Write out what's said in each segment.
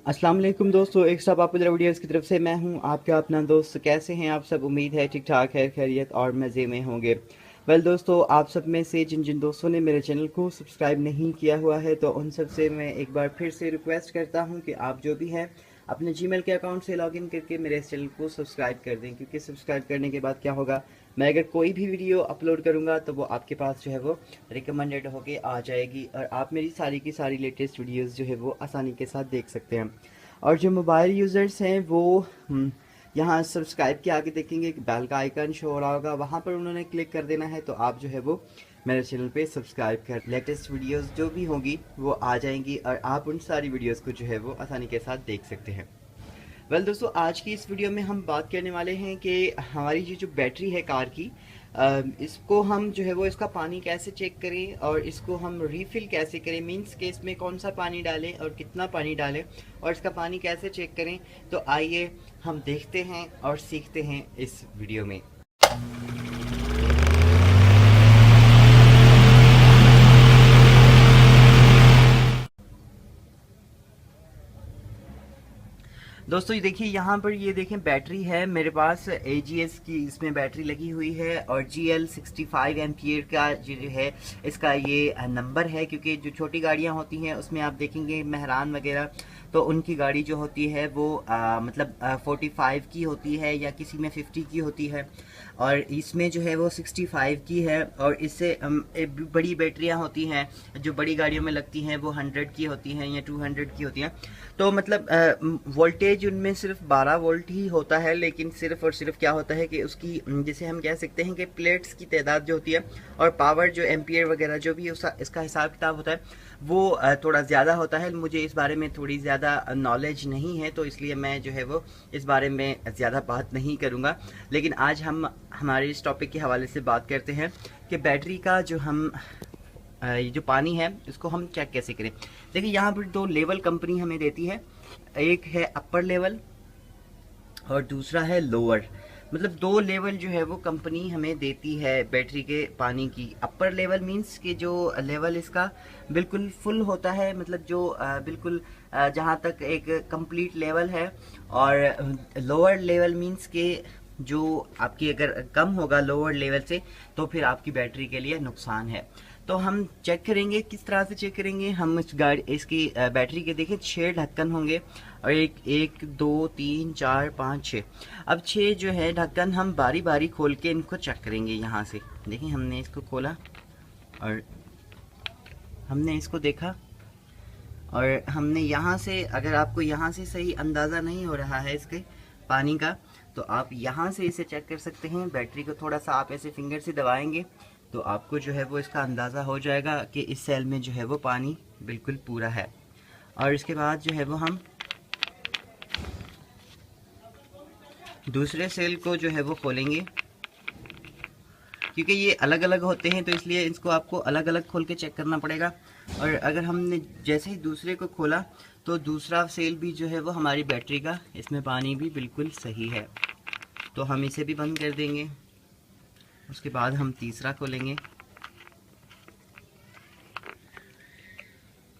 अस्सलाम वालेकुम दोस्तों, एक सब आपको वीडियोस की तरफ से मैं हूं आपका अपना दोस्त। कैसे हैं आप सब? उम्मीद है ठीक ठाक है, खैरियत और मज़े में होंगे। दोस्तों, आप सब में से जिन जिन दोस्तों ने मेरे चैनल को सब्सक्राइब नहीं किया हुआ है तो उन सब से मैं एक बार फिर से रिक्वेस्ट करता हूं कि आप जो भी हैं अपने जीमेल के अकाउंट से लॉगिन करके मेरे इस चैनल को सब्सक्राइब कर दें, क्योंकि सब्सक्राइब करने के बाद क्या होगा, मैं अगर कोई भी वीडियो अपलोड करूंगा तो वो आपके पास जो है वो रिकमेंडेड होके आ जाएगी और आप मेरी सारी की सारी लेटेस्ट वीडियोस जो है वो आसानी के साथ देख सकते हैं। और जो मोबाइल यूज़र्स हैं वो यहाँ सब्सक्राइब के आगे देखेंगे कि बेल का आइकन शो हो रहा होगा, वहाँ पर उन्होंने क्लिक कर देना है तो आप जो है वो मेरे चैनल पे सब्सक्राइब कर लेटेस्ट वीडियोस जो भी होंगी वो आ जाएंगी और आप उन सारी वीडियोस को जो है वो आसानी के साथ देख सकते हैं। दोस्तों, आज की इस वीडियो में हम बात करने वाले हैं कि हमारी ये जो बैटरी है कार की, इसको हम जो है वो इसका पानी कैसे चेक करें और इसको हम रीफ़िल कैसे करें, मींस कि इसमें कौन सा पानी डालें और कितना पानी डालें और इसका पानी कैसे चेक करें। तो आइए हम देखते हैं और सीखते हैं इस वीडियो में। दोस्तों, ये देखिए, यहाँ पर ये देखें बैटरी है मेरे पास AGS की, इसमें बैटरी लगी हुई है और GL65 एम्पियर का जो है इसका ये नंबर है, क्योंकि जो छोटी गाड़ियाँ होती हैं उसमें आप देखेंगे मेहरान वगैरह, तो उनकी गाड़ी जो होती है वो मतलब 45 की होती है या किसी में 50 की होती है और इसमें जो है वो 65 की है। और इससे बड़ी बैटरियाँ होती हैं जो बड़ी गाड़ियों में लगती हैं वो 100 की होती हैं या 200 की होती हैं। तो मतलब वोल्टेज उनमें सिर्फ 12 वोल्ट ही होता है, लेकिन सिर्फ और सिर्फ क्या होता है कि उसकी जिसे हम कह सकते हैं कि प्लेट्स की तादाद जो होती है और पावर जो एम्पियर वगैरह जो भी इसका हिसाब किताब होता है वो थोड़ा ज़्यादा होता है। मुझे इस बारे में थोड़ी ज़्यादा नॉलेज नहीं है तो इसलिए मैं जो है वो इस बारे में ज़्यादा बात नहीं करूँगा। लेकिन आज हम हमारे इस टॉपिक के हवाले से बात करते हैं कि बैटरी का जो हम ये जो पानी है इसको हम चेक कैसे करें। देखिए, यहाँ पर दो लेवल कंपनी हमें देती है, एक है अपर लेवल और दूसरा है लोअर। मतलब दो लेवल जो है वो कंपनी हमें देती है बैटरी के पानी की। अपर लेवल मींस कि जो लेवल इसका बिल्कुल फुल होता है, मतलब जो बिल्कुल जहाँ तक एक कंप्लीट लेवल है। और लोअर लेवल मींस के जो आपकी अगर कम होगा लोअर लेवल से तो फिर आपकी बैटरी के लिए नुकसान है। तो हम चेक करेंगे, किस तरह से चेक करेंगे। हम इस गाड़ी इसकी बैटरी के देखिए 6 ढक्कन होंगे और एक दो तीन चार पाँच छः। अब 6 जो है ढक्कन हम बारी बारी खोल के इनको चेक करेंगे। यहाँ से देखिए, हमने इसको खोला और हमने इसको देखा और हमने यहाँ से, अगर आपको यहाँ से सही अंदाज़ा नहीं हो रहा है इसके पानी का तो आप यहाँ से इसे चेक कर सकते हैं। बैटरी को थोड़ा सा आप ऐसे फिंगर से दबाएंगे तो आपको जो है वो इसका अंदाज़ा हो जाएगा कि इस सेल में जो है वो पानी बिल्कुल पूरा है। और इसके बाद जो है वो हम दूसरे सेल को जो है वो खोलेंगे, क्योंकि ये अलग अलग होते हैं तो इसलिए इसको आपको अलग अलग खोल के चेक करना पड़ेगा। और अगर हमने जैसे ही दूसरे को खोला तो दूसरा सेल भी जो है वो हमारी बैटरी का, इसमें पानी भी बिल्कुल सही है, तो हम इसे भी बंद कर देंगे। उसके बाद हम तीसरा खोलेंगे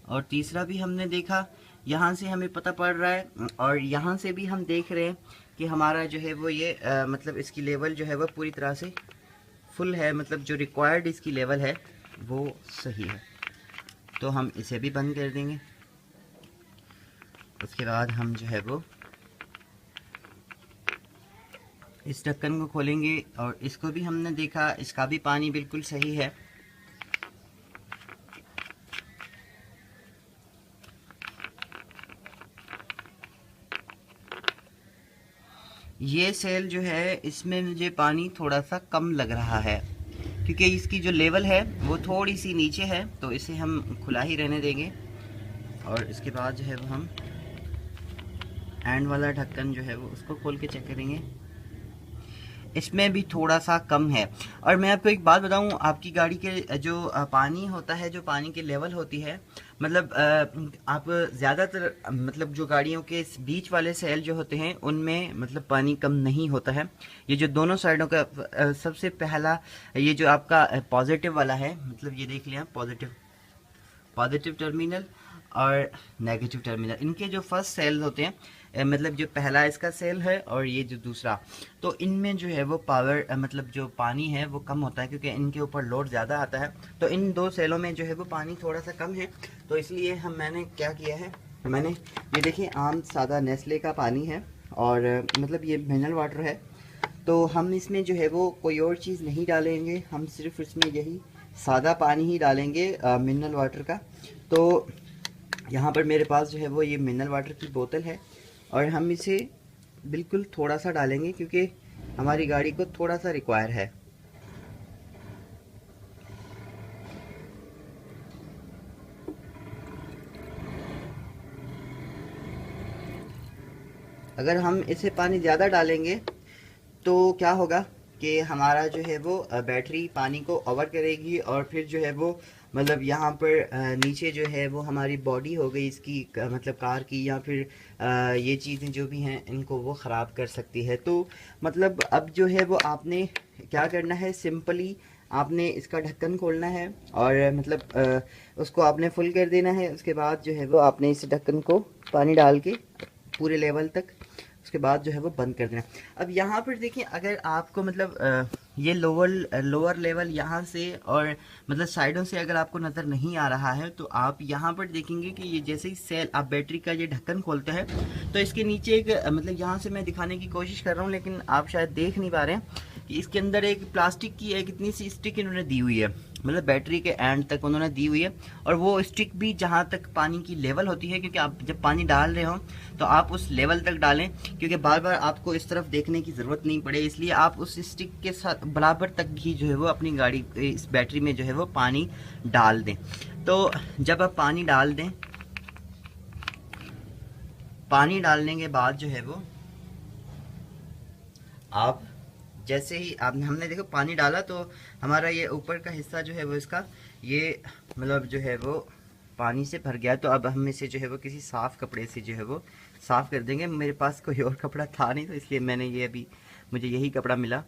और तीसरा भी हमने देखा, यहाँ से हमें पता पड़ रहा है और यहाँ से भी हम देख रहे हैं कि हमारा जो है वो ये मतलब इसकी लेवल जो है वो पूरी तरह से फुल है, मतलब जो रिक्वायर्ड इसकी लेवल है वो सही है। तो हम इसे भी बंद कर देंगे। उसके बाद हम जो है वो इस ढक्कन को खोलेंगे और इसको भी हमने देखा, इसका भी पानी बिल्कुल सही है। ये सेल जो है इसमें मुझे पानी थोड़ा सा कम लग रहा है, क्योंकि इसकी जो लेवल है वो थोड़ी सी नीचे है, तो इसे हम खुला ही रहने देंगे। और इसके बाद जो है वो हम एंड वाला ढक्कन जो है वो उसको खोल के चेक करेंगे, इसमें भी थोड़ा सा कम है। और मैं आपको एक बात बताऊं, आपकी गाड़ी के जो पानी होता है, जो पानी की लेवल होती है, मतलब आप ज़्यादातर मतलब जो गाड़ियों के बीच वाले सेल जो होते हैं उनमें मतलब पानी कम नहीं होता है। ये जो दोनों साइडों का सबसे पहला ये जो आपका पॉजिटिव वाला है, मतलब ये देख लिया पॉजिटिव टर्मिनल, और नेगेटिव टर्मिनल, इनके जो फर्स्ट सेल होते हैं, मतलब जो पहला इसका सेल है और ये जो दूसरा, तो इनमें जो है वो पावर मतलब जो पानी है वो कम होता है, क्योंकि इनके ऊपर लोड ज़्यादा आता है। तो इन दो सेलों में जो है वो पानी थोड़ा सा कम है, तो इसलिए मैंने क्या किया है, मैंने ये देखिए आम सादा नेस्ले का पानी है और मतलब ये मिनरल वाटर है। तो हम इसमें जो है वो कोई और चीज़ नहीं डालेंगे, हम सिर्फ इसमें यही सादा पानी ही डालेंगे मिनरल वाटर का। तो यहाँ पर मेरे पास जो है वो ये मिनरल वाटर की बोतल है और हम इसे बिल्कुल थोड़ा सा डालेंगे, क्योंकि हमारी गाड़ी को थोड़ा सा रिक्वायर है। अगर हम इसे पानी ज़्यादा डालेंगे तो क्या होगा कि हमारा जो है वो बैटरी पानी को ओवर करेगी और फिर जो है वो मतलब यहाँ पर नीचे जो है वो हमारी बॉडी हो गई इसकी मतलब कार की, या फिर ये चीज़ें जो भी हैं इनको वो ख़राब कर सकती है। तो मतलब अब जो है वो आपने क्या करना है, सिंपली आपने इसका ढक्कन खोलना है और मतलब उसको आपने फुल कर देना है। उसके बाद जो है वो आपने इस ढक्कन को पानी डाल के पूरे लेवल तक, उसके बाद जो है वो बंद कर देना। अब यहाँ पर देखिए, अगर आपको मतलब ये लोअर लेवल यहाँ से और मतलब साइडों से अगर आपको नज़र नहीं आ रहा है, तो आप यहाँ पर देखेंगे कि ये जैसे ही सेल आप बैटरी का ये ढक्कन खोलते हैं तो इसके नीचे एक मतलब यहाँ से मैं दिखाने की कोशिश कर रहा हूँ, लेकिन आप शायद देख नहीं पा रहे हैं कि इसके अंदर एक प्लास्टिक की एक इतनी सी स्टिक इन्होंने दी हुई है, मतलब बैटरी के एंड तक उन्होंने दी हुई है। और वो स्टिक भी जहाँ तक पानी की लेवल होती है, क्योंकि आप जब पानी डाल रहे हो तो आप उस लेवल तक डालें, क्योंकि बार बार आपको इस तरफ देखने की ज़रूरत नहीं पड़े, इसलिए आप उस स्टिक के साथ बराबर तक ही जो है वो अपनी गाड़ी इस बैटरी में जो है वो पानी डाल दें। तो जब आप पानी डाल दें, पानी डालने के बाद जो है वो आप जैसे ही हमने देखो पानी डाला तो हमारा ये ऊपर का हिस्सा जो है वो इसका ये मतलब जो है वो पानी से भर गया। तो अब हम इसे जो है वो किसी साफ़ कपड़े से जो है वो साफ़ कर देंगे। मेरे पास कोई और कपड़ा था नहीं, तो इसलिए मैंने ये अभी मुझे यही कपड़ा मिला,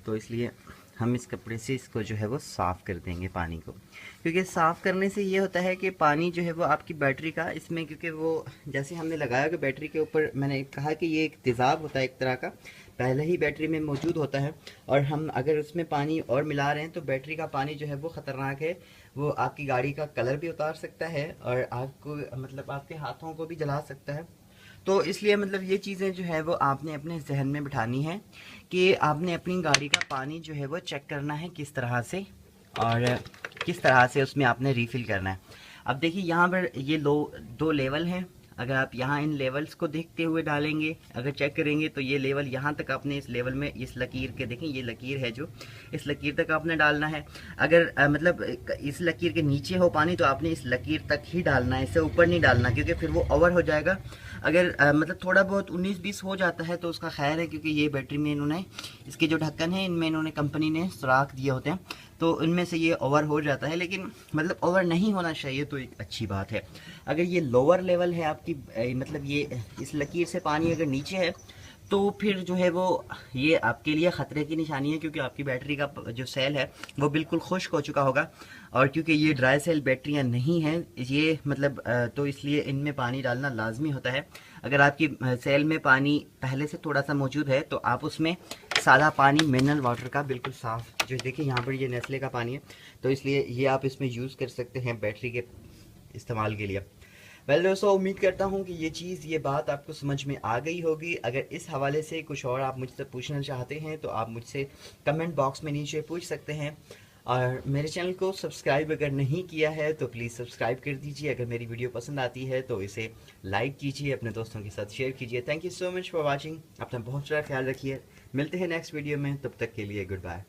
तो इसलिए हम इस कपड़े से इसको जो है वो साफ़ कर देंगे पानी को। क्योंकि साफ़ करने से ये होता है कि पानी जो है वो आपकी बैटरी का इसमें, क्योंकि वो जैसे हमने लगाया कि बैटरी के ऊपर मैंने कहा कि ये एक तेज़ाब होता है, एक तरह का पहले ही बैटरी में मौजूद होता है, और हम अगर उसमें पानी और मिला रहे हैं तो बैटरी का पानी जो है वो ख़तरनाक है, वो आपकी गाड़ी का कलर भी उतार सकता है और आपको मतलब आपके हाथों को भी जला सकता है। तो इसलिए मतलब ये चीज़ें जो है वो आपने अपने जहन में बिठानी है कि आपने अपनी गाड़ी का पानी जो है वो चेक करना है किस तरह से, और किस तरह से उसमें आपने रीफ़िल करना है। अब देखिए यहाँ पर ये दो लेवल हैं, अगर आप यहाँ इन लेवल्स को देखते हुए डालेंगे, अगर चेक करेंगे तो ये लेवल यहाँ तक आपने इस लेवल में इस लकीर के देखें, ये लकीर है जो इस लकीर तक आपने डालना है। अगर मतलब इस लकीर के नीचे हो पानी तो आपने इस लकीर तक ही डालना है, इससे ऊपर नहीं डालना, क्योंकि फिर वो ओवर हो जाएगा। अगर मतलब थोड़ा बहुत 19-20 हो जाता है तो उसका खैर है, क्योंकि ये बैटरी में इन्होंने इसके जो ढक्कन है इनमें इन्होंने कंपनी ने सुराख दिए होते हैं, तो इनमें से ये ओवर हो जाता है, लेकिन मतलब ओवर नहीं होना चाहिए, तो एक अच्छी बात है। अगर ये लोअर लेवल है आपकी मतलब ये इस लकीर से पानी अगर नीचे है तो फिर जो है वो ये आपके लिए ख़तरे की निशानी है, क्योंकि आपकी बैटरी का जो सेल है वो बिल्कुल खुश्क हो चुका होगा, और क्योंकि ये ड्राई सेल बैटरियां नहीं हैं ये मतलब तो इसलिए इनमें पानी डालना लाजमी होता है। अगर आपकी सेल में पानी पहले से थोड़ा सा मौजूद है तो आप उसमें सादा पानी मिनरल वाटर का बिल्कुल साफ़, जो देखिए यहाँ पर ये नेस्ले का पानी है, तो इसलिए ये आप इसमें यूज़ कर सकते हैं बैटरी के इस्तेमाल के लिए। वेल दोस्तों, उम्मीद करता हूँ कि ये बात आपको समझ में आ गई होगी। अगर इस हवाले से कुछ और आप मुझसे पूछना चाहते हैं तो आप मुझसे कमेंट बॉक्स में नीचे पूछ सकते हैं, और मेरे चैनल को सब्सक्राइब अगर नहीं किया है तो प्लीज़ सब्सक्राइब कर दीजिए। अगर मेरी वीडियो पसंद आती है तो इसे लाइक कीजिए, अपने दोस्तों के साथ शेयर कीजिए। Thank you so much for watching. अपना बहुत सारा ख्याल रखिए, मिलते हैं नेक्स्ट वीडियो में, तब तक के लिए गुड बाय।